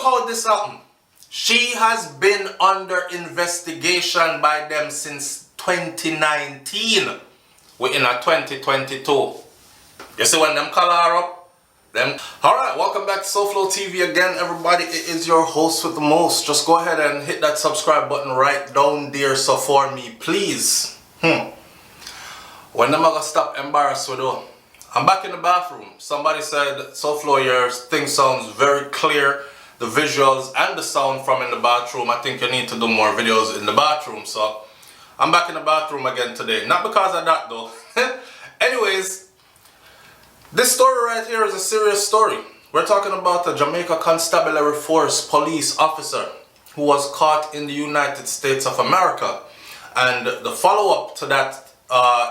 how this happened. She has been under investigation by them since 2019. We're in a 2022. You see when them call her up? Them. Alright, welcome back to SouFLoTV again, everybody. It is your host with the most. Just go ahead and hit that subscribe button right down there so for me, please. When am I gonna stop embarrassed with you? I'm back in the bathroom. Somebody said, SouFLo, your thing sounds very clear. The visuals and the sound from in the bathroom. I think you need to do more videos in the bathroom. So I'm back in the bathroom again today. Not because of that though. Anyways, this story right here is a serious story. We're talking about a Jamaica Constabulary Force police officer who was caught in the United States of America. And the follow-up to that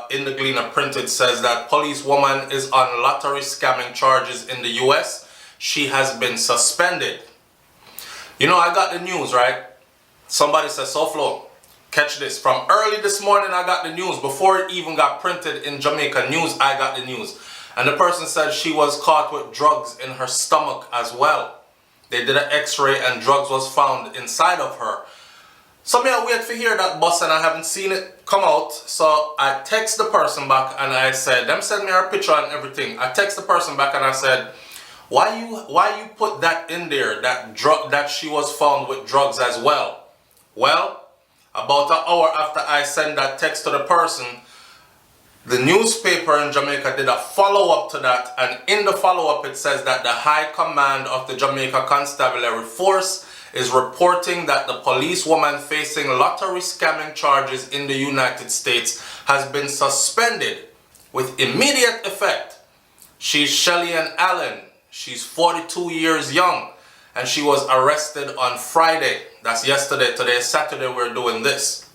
in the Gleaner printed says that policewoman is on lottery scamming charges in the US. She has been suspended. You know, I got the news, right? Somebody said, SouFLo, catch this. From early this morning, I got the news. Before it even got printed in Jamaica News, I got the news. And the person said she was caught with drugs in her stomach as well. They did an x-ray and drugs was found inside of her. So I wait for hear that bus and I haven't seen it come out. So I text the person back and I said, them send me her picture and everything. I text the person back and I said, why you put that in there, that she was found with drugs as well? Well, about an hour after I sent that text to the person, the newspaper in Jamaica did a follow-up to that, and in the follow-up it says that the High Command of the Jamaica Constabulary Force is reporting that the policewoman facing lottery scamming charges in the United States has been suspended with immediate effect. She's Shelly-Ann Allen. She's 42 years young, and she was arrested on Friday. That's yesterday. Today is Saturday. We're doing this.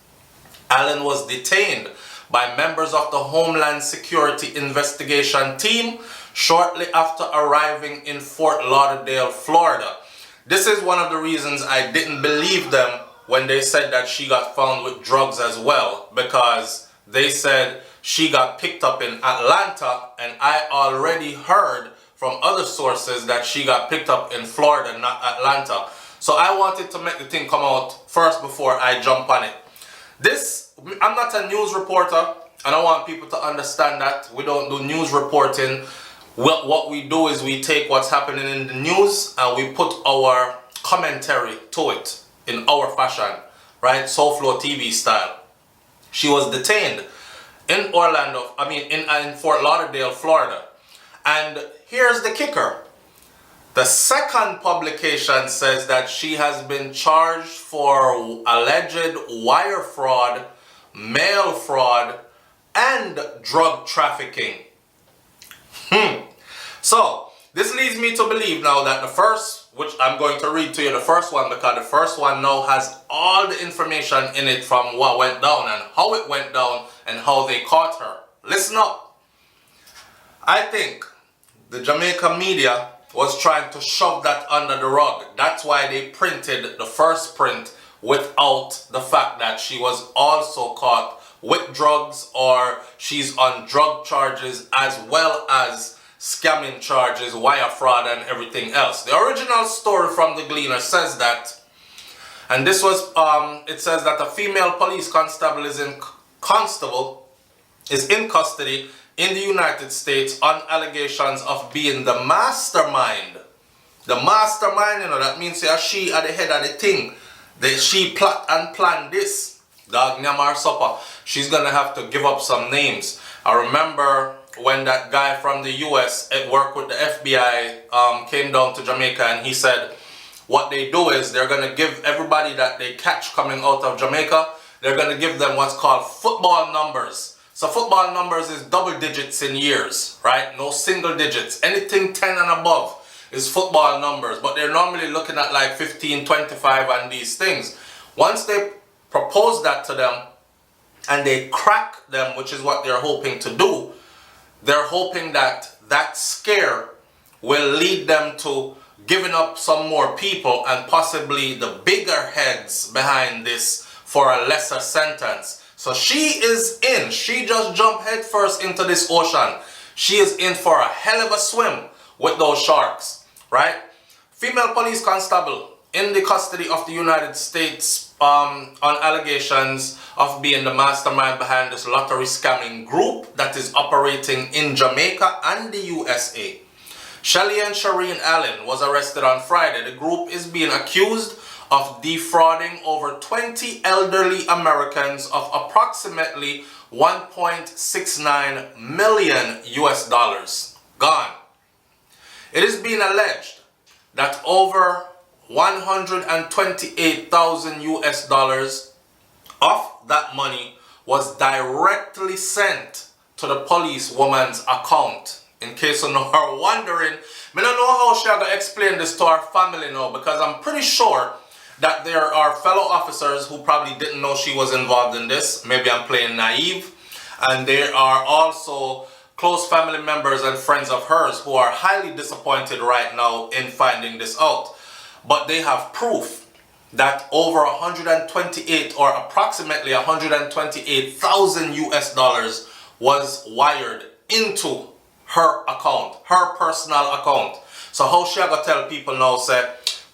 Allen was detained by members of the Homeland Security Investigation Team shortly after arriving in Fort Lauderdale, Florida. This is one of the reasons I didn't believe them when they said that she got found with drugs as well, because they said she got picked up in Atlanta, and I already heard from other sources that she got picked up in Florida, not Atlanta. So I wanted to make the thing come out first before I jump on it. I'm not a news reporter, and I want people to understand that. We don't do news reporting. What we do is we take what's happening in the news and we put our commentary to it in our fashion, right? SouFLoTV style. She was detained in in Fort Lauderdale, Florida. And here's the kicker. The second publication says that she has been charged for alleged wire fraud, mail fraud, and drug trafficking. So, this leads me to believe now that the first, which I'm going to read to you the first one, because the first one now has all the information in it from what went down and how it went down and how they caught her. Listen up. I think the Jamaica media was trying to shove that under the rug. That's why they printed the first print without the fact that she was also caught with drugs, or she's on drug charges as well as scamming charges, wire fraud, and everything else. The original story from the Gleaner says that, and this was, it says that a female police constable is in custody in the United States on allegations of being the mastermind. The mastermind, you know, that means she at the head of the thing. She plot and planned this. Dog Nyamar Supper. She's gonna have to give up some names. I remember when that guy from the US at work with the FBI came down to Jamaica, and he said what they do is they're gonna give everybody that they catch coming out of Jamaica, they're gonna give them what's called football numbers. So football numbers is double digits in years, right? No single digits. Anything 10 and above is football numbers, but they're normally looking at like 15, 25 and these things. Once they propose that to them and they crack them, which is what they're hoping to do, they're hoping that that scare will lead them to giving up some more people and possibly the bigger heads behind this for a lesser sentence. So she is in. She just jumped headfirst into this ocean. She is in for a hell of a swim with those sharks, right? Female police constable in the custody of the United States on allegations of being the mastermind behind this lottery scamming group that is operating in Jamaica and the USA. Shelly and Shireen Allen was arrested on Friday. The group is being accused of defrauding over 20 elderly Americans of approximately 1.69 million US dollars. Gone. It is being alleged that over 128,000 US dollars of that money was directly sent to the police woman's account. In case you are wondering, I don't know how she gonna explain this to our family now, because I'm pretty sure that there are fellow officers who probably didn't know she was involved in this. Maybe I'm playing naive. And there are also close family members and friends of hers who are highly disappointed right now in finding this out. But they have proof that over 128 or approximately 128,000 US dollars was wired into her account, her personal account. So how she gonna tell people now, say,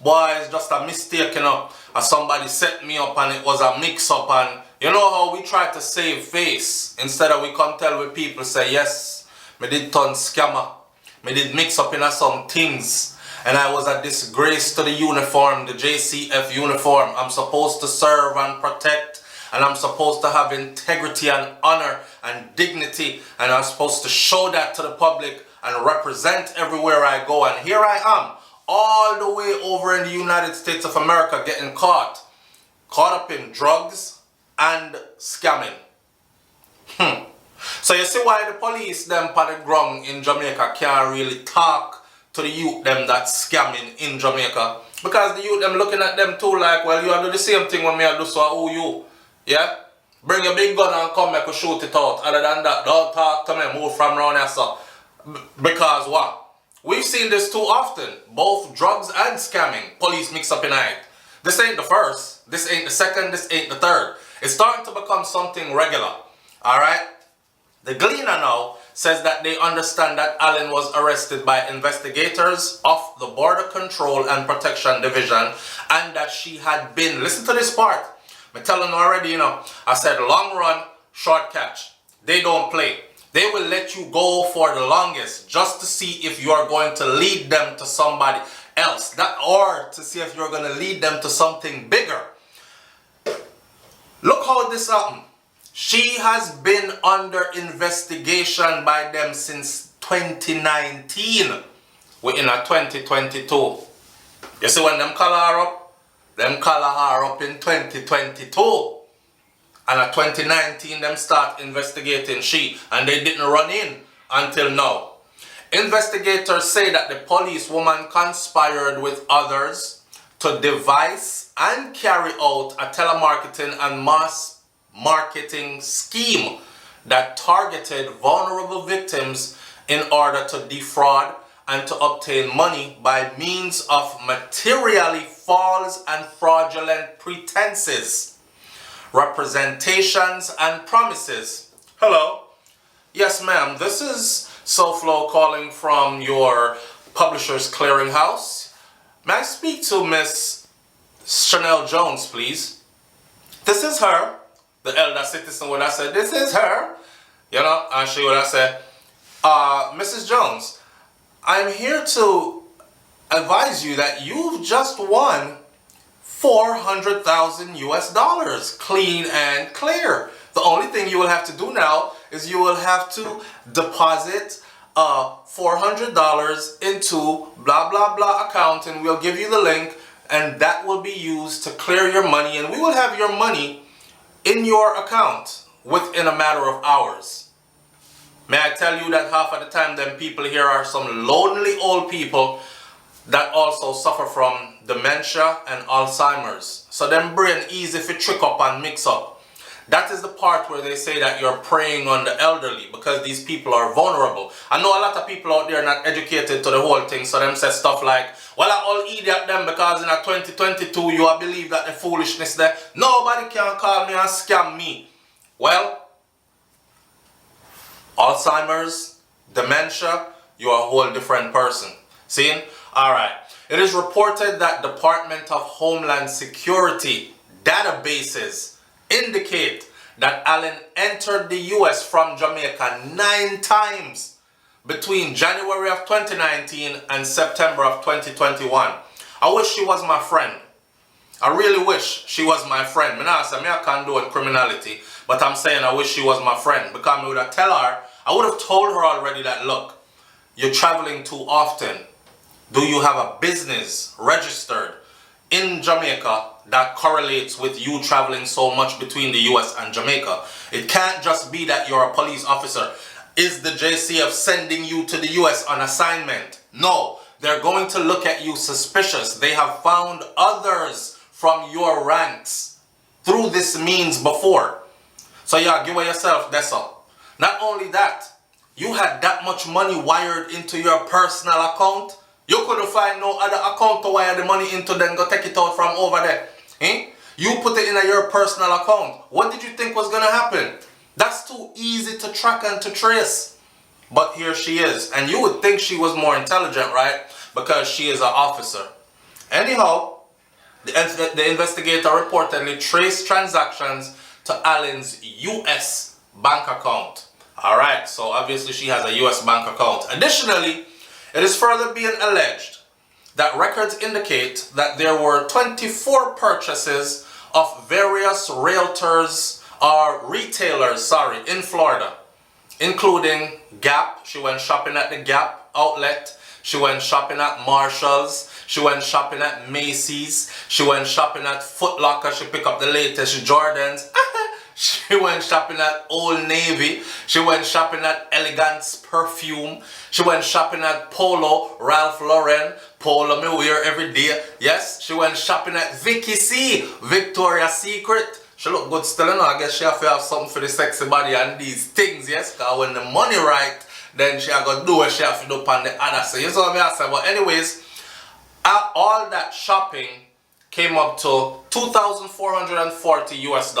boy, it's just a mistake, you know, and somebody set me up and it was a mix-up, and you know how we try to save face instead of we come tell with people, say, yes, me did turn scammer, me did mix up in some things, and I was a disgrace to the uniform, the JCF uniform. I'm supposed to serve and protect, and I'm supposed to have integrity and honor and dignity, and I'm supposed to show that to the public and represent everywhere I go. And here I am, all the way over in the United States of America, getting caught up in drugs and scamming. So you see why the police them on the ground in Jamaica can't really talk to the youth them that's scamming in Jamaica, because the youth them looking at them too like, well, you do the same thing when me I do, so who you? Yeah? Bring your big gun and come make us shoot it out. Other than that, don't talk to me, move from around here, so. Because what? We've seen this too often. Both drugs and scamming. Police mix up in it. This ain't the first. This ain't the second. This ain't the third. It's starting to become something regular. Alright? The Gleaner now says that they understand that Allen was arrested by investigators of the Border Control and Protection Division, and that she had been, listen to this part, I'm telling you already, you know, I said long run, short catch. They don't play. They will let you go for the longest just to see if you are going to lead them to somebody else, or to see if you're going to lead them to something bigger. Look how this happened. She has been under investigation by them since 2019. We're in a 2022. You see when them call her up? Them call her up in 2022. And in 2019, them start investigating she, and they didn't run in until now. Investigators say that the police woman conspired with others to devise and carry out a telemarketing and mass marketing scheme that targeted vulnerable victims in order to defraud and to obtain money by means of materially false and fraudulent pretenses, representations and promises. Hello. Yes, ma'am. This is SouFLo calling from your Publishers Clearinghouse. May I speak to Miss Chanel Jones, please? This is her. The elder citizen would have said, this is her. You know, and she would have said, Mrs. Jones, I'm here to advise you that you've just won 400,000 US dollars, clean and clear. The only thing you will have to do now is you will have to deposit $400 into blah blah blah account, and we'll give you the link, and that will be used to clear your money, and we will have your money in your account within a matter of hours. May I tell you that half of the time them people here are some lonely old people that also suffer from dementia and Alzheimer's. So them brain easy for trick up and mix up. That is the part where they say that you're preying on the elderly, because these people are vulnerable. I know a lot of people out there are not educated to the whole thing, so them say stuff like, well, I all idiot them because in a 2022 you all believe that the foolishness there. Nobody can call me and scam me. Well, Alzheimer's, dementia, you're a whole different person. See? Alright. It is reported that Department of Homeland Security databases indicate that Allen entered the US from Jamaica 9 times between January of 2019 and September of 2021. I wish she was my friend. I really wish she was my friend. I condone criminality, but I'm saying I wish she was my friend, because I would have I would have told her already that, look, you're traveling too often. Do you have a business registered in Jamaica that correlates with you traveling so much between the US and Jamaica? It can't just be that you're a police officer. Is the JCF sending you to the US on assignment? No, they're going to look at you suspicious. They have found others from your ranks through this means before. So yeah, give yourself that's all. Not only that, you had that much money wired into your personal account. You couldn't find no other account to wire the money into, then go take it out from over there. You put it in your personal account. What did you think was gonna happen? That's too easy to track and to trace. But here she is. And you would think she was more intelligent, right? Because she is an officer. Anyhow, the investigator reportedly traced transactions to Allen's US bank account. Alright, so obviously she has a US bank account. Additionally, it is further being alleged that records indicate that there were 24 purchases of various retailers in Florida, including Gap. She went shopping at the Gap outlet. She went shopping at Marshall's. She went shopping at Macy's. She went shopping at Foot Locker. She picked up the latest Jordans. She went shopping at Old Navy. She went shopping at Elegance Perfume. She went shopping at Polo, Ralph Lauren. Polo me wear every day. Yes, she went shopping at Vicky C, Victoria's Secret. She look good still, you know. I guess she have to have something for the sexy body and these things, yes. Because when the money right, then she have to do what she have to do upon the other. So you know what I say. But anyways, all that shopping came up to $2,440 US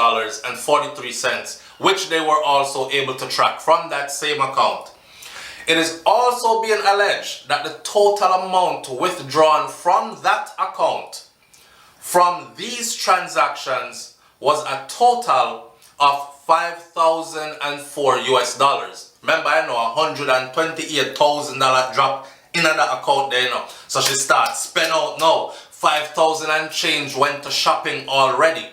and 43 cents, which they were also able to track from that same account. It is also being alleged that the total amount withdrawn from that account from these transactions was a total of $5,004 US. Remember, I know $128,000 drop in that account there, you know. So she starts spend out now. 5,000 and change went to shopping already.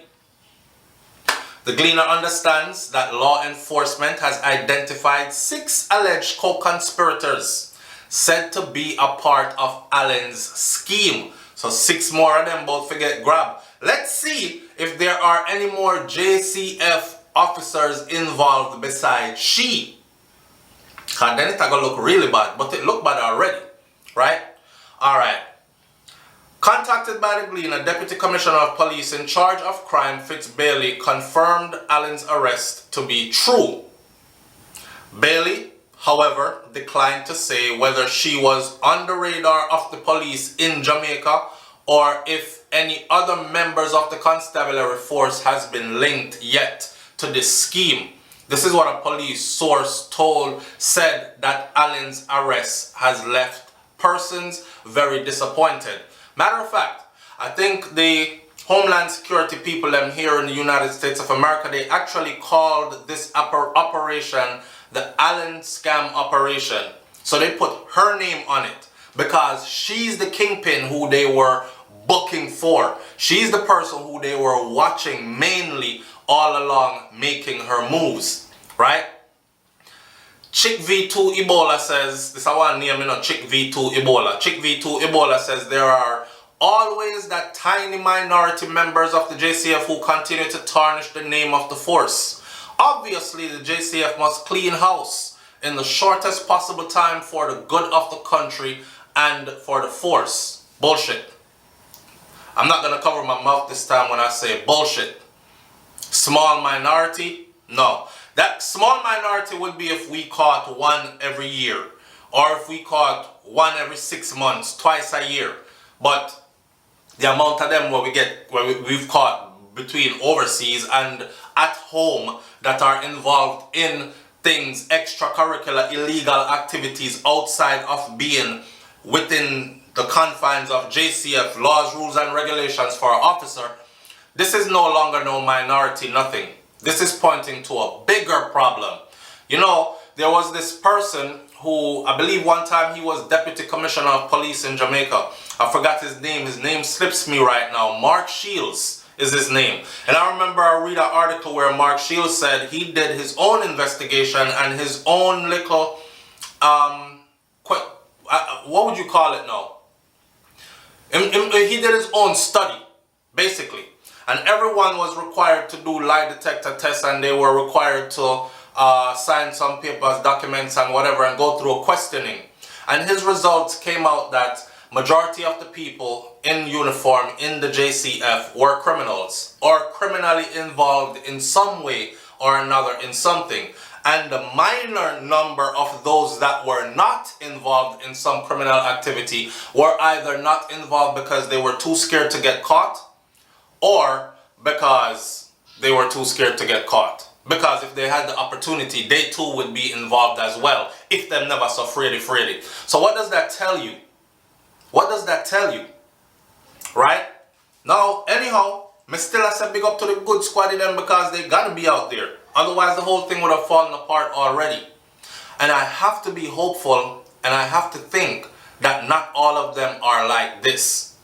The Gleaner understands that law enforcement has identified 6 alleged co-conspirators said to be a part of Allen's scheme. So 6 more of them both forget grab. Let's see if there are any more JCF officers involved besides she. Cause then it's gonna look really bad, but it looked bad already, right? Alright. Contacted by the Gleaner, Deputy Commissioner of Police in charge of crime, Fitz Bailey, confirmed Allen's arrest to be true. Bailey, however, declined to say whether she was on the radar of the police in Jamaica or if any other members of the constabulary force has been linked yet to this scheme. This is what a police source said that Allen's arrest has left persons very disappointed. Matter of fact, I think the Homeland Security people here in the United States of America, they actually called this operation the Allen Scam Operation. So they put her name on it because she's the kingpin who they were booking for. She's the person who they were watching mainly all along making her moves, right? Chick V2 Ebola says, this is one name, you know, Chick V2 Ebola. Chick V2 Ebola says there are always that tiny minority members of the JCF who continue to tarnish the name of the force. Obviously, the JCF must clean house in the shortest possible time for the good of the country and for the force. Bullshit. I'm not going to cover my mouth this time when I say bullshit. Small minority? No. That small minority would be if we caught one every year, or if we caught one every 6 months, twice a year. But the amount of them we've caught between overseas and at home that are involved in things, extracurricular illegal activities outside of being within the confines of JCF, laws, rules, and regulations for an officer, this is no longer no minority nothing. This is pointing to a bigger problem. You know, there was this person who, I believe one time he was Deputy Commissioner of Police in Jamaica. I forgot his name. His name slips me right now. Mark Shields is his name. And I remember I read an article where Mark Shields said he did his own investigation and his own little, what would you call it now? He did his own study, basically. And everyone was required to do lie detector tests, and they were required to sign some papers, documents, and whatever, and go through a questioning. And his results came out that majority of the people in uniform in the JCF were criminals or criminally involved in some way or another in something. And the minor number of those that were not involved in some criminal activity were either not involved because they were too scared to get caught, or because they were too scared to get caught. Because if they had the opportunity, they too would be involved as well, if them never so afraid. So what does that tell you? What does that tell you? Right? Now, anyhow, me still I say big up to the good squad in them, because they gotta be out there. Otherwise the whole thing would have fallen apart already. And I have to be hopeful, and I have to think that not all of them are like this.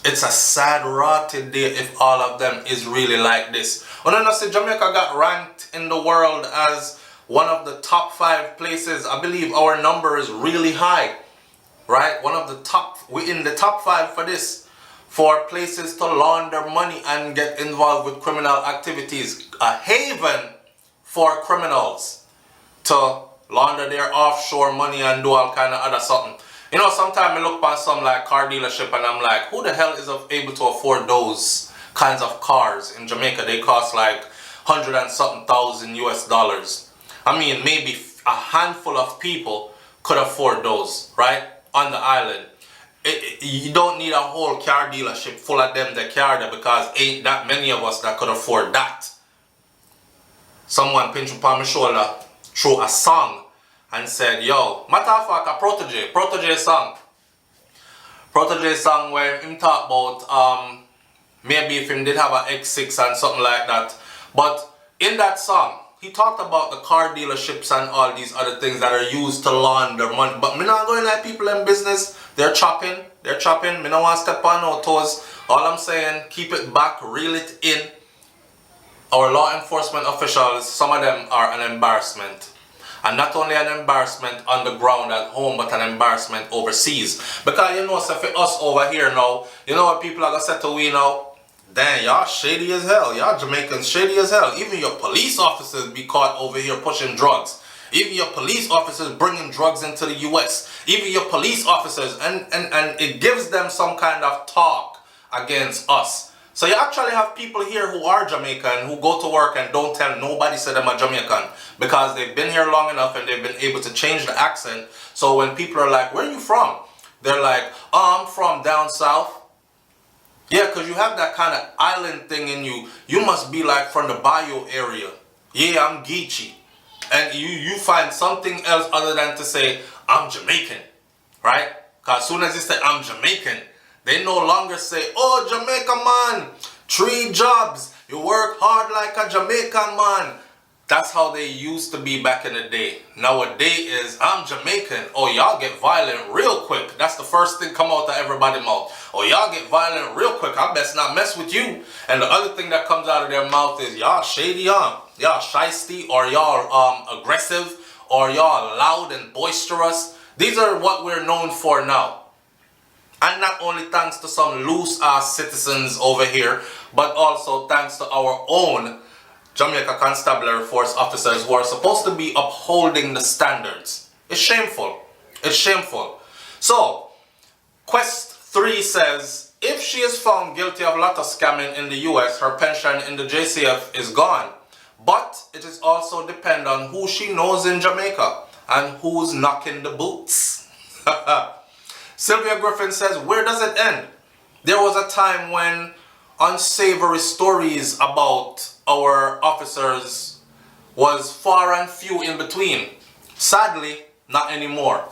It's a sad, rotted day if all of them is really like this. When I say Jamaica got ranked in the world as one of the top 5 places, I believe our number is really high, right? One of the top, we're in the top 5 for this, for places to launder money and get involved with criminal activities. A haven for criminals to launder their offshore money and do all kind of other something. You know, sometimes I look past some like car dealership and I'm like, who the hell is able to afford those kinds of cars in Jamaica? They cost like 100 and something thousand US dollars. I mean, maybe a handful of people could afford those, right? On the island. You don't need a whole car dealership full of them that carry that, because ain't that many of us that could afford that. Someone pinched upon my shoulder through a song and said, yo, matter of fact, a Protege song where him talk about maybe if him did have an X6 and something like that. But in that song, he talked about the car dealerships and all these other things that are used to launder money. But me not going like people in business. They're chopping. Me not want to step on no toes. All I'm saying, keep it back, reel it in. Our law enforcement officials, some of them are an embarrassment. And not only an embarrassment on the ground at home, but an embarrassment overseas. Because you know, so for us over here now, you know what people are going to say to we now? Damn, y'all shady as hell. Y'all Jamaicans shady as hell. Even your police officers be caught over here pushing drugs. Even your police officers bringing drugs into the US. Even your police officers. And it gives them some kind of talk against us. So you actually have people here who are Jamaican, who go to work and don't tell nobody say them are Jamaican, because they've been here long enough and they've been able to change the accent. So when people are like, where are you from? They're like, oh, I'm from down south. Yeah, because you have that kind of island thing in you. You must be like from the Bayou area. Yeah, I'm Geechee. And you find something else other than to say, I'm Jamaican. Right? Because as soon as you say, I'm Jamaican, they no longer say, oh, Jamaica man, 3 jobs, you work hard like a Jamaican man. That's how they used to be back in the day. Nowadays is, I'm Jamaican. Oh, y'all get violent real quick. That's the first thing come out of everybody's mouth. Oh, y'all get violent real quick. I best not mess with you. And the other thing that comes out of their mouth is, y'all shady, y'all shiesty, or y'all aggressive, or y'all loud and boisterous. These are what we're known for now. And not only thanks to some loose-ass citizens over here, but also thanks to our own Jamaica Constabulary Force officers who are supposed to be upholding the standards. It's shameful. It's shameful. So, Quest 3 says, if she is found guilty of Lotto scamming in the US, her pension in the JCF is gone. But it is also depend on who she knows in Jamaica and who's knocking the boots. Sylvia Griffin says, where does it end? There was a time when unsavory stories about our officers was far and few in between. Sadly, not anymore.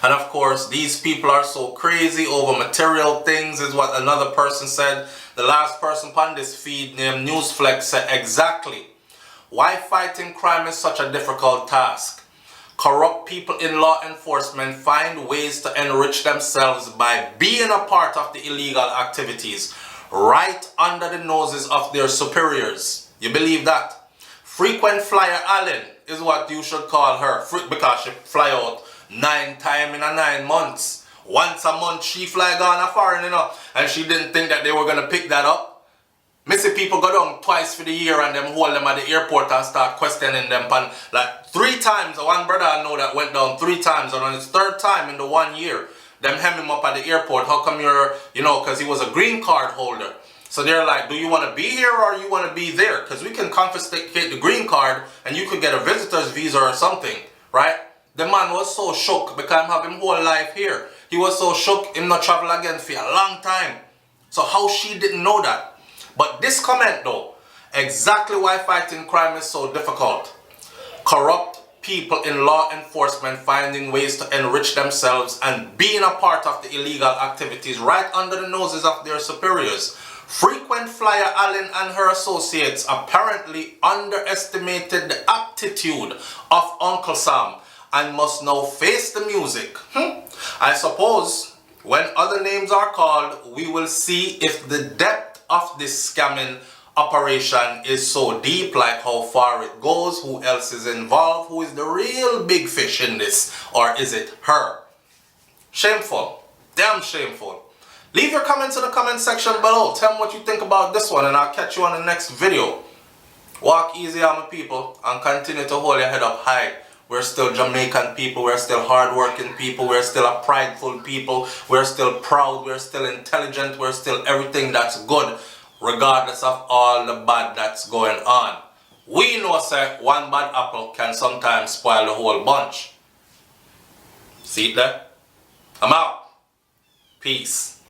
And of course, these people are so crazy over material things, is what another person said. The last person on this feed named Newsflex said exactly why fighting crime is such a difficult task. Corrupt people in law enforcement find ways to enrich themselves by being a part of the illegal activities right under the noses of their superiors. You believe that? Frequent flyer Allen is what you should call her, because she fly out 9 times in a 9 months. Once a month she fly gone a foreign, and she didn't think that they were going to pick that up. Missy people go down twice for the year and them hold them at the airport and start questioning them. And like 3 times, one brother I know that went down 3 times, and on his 3rd time in the 1 year, them hem him up at the airport. How come you're, because he was a green card holder. So they're like, do you want to be here or you want to be there? Because we can confiscate the green card and you could get a visitor's visa or something, right? The man was so shook because I'm having whole life here. He was so shook, him not travel again for a long time. So how she didn't know that? But this comment though, exactly why fighting crime is so difficult. Corrupt people in law enforcement finding ways to enrich themselves and being a part of the illegal activities right under the noses of their superiors. Frequent flyer Allen and her associates apparently underestimated the aptitude of Uncle Sam and must now face the music. I suppose when other names are called, we will see if the depth of this scamming operation is so deep, like how far it goes, who else is involved, who is the real big fish in this, or is it her? Shameful. Damn shameful. Leave your comments in the comment section below. Tell me what you think about this one, and I'll catch you on the next video. Walk easy on my people and continue to hold your head up high. We're still Jamaican people, we're still hardworking people, we're still a prideful people, we're still proud, we're still intelligent, we're still everything that's good, regardless of all the bad that's going on. We know, sir, one bad apple can sometimes spoil the whole bunch. See it there? I'm out. Peace.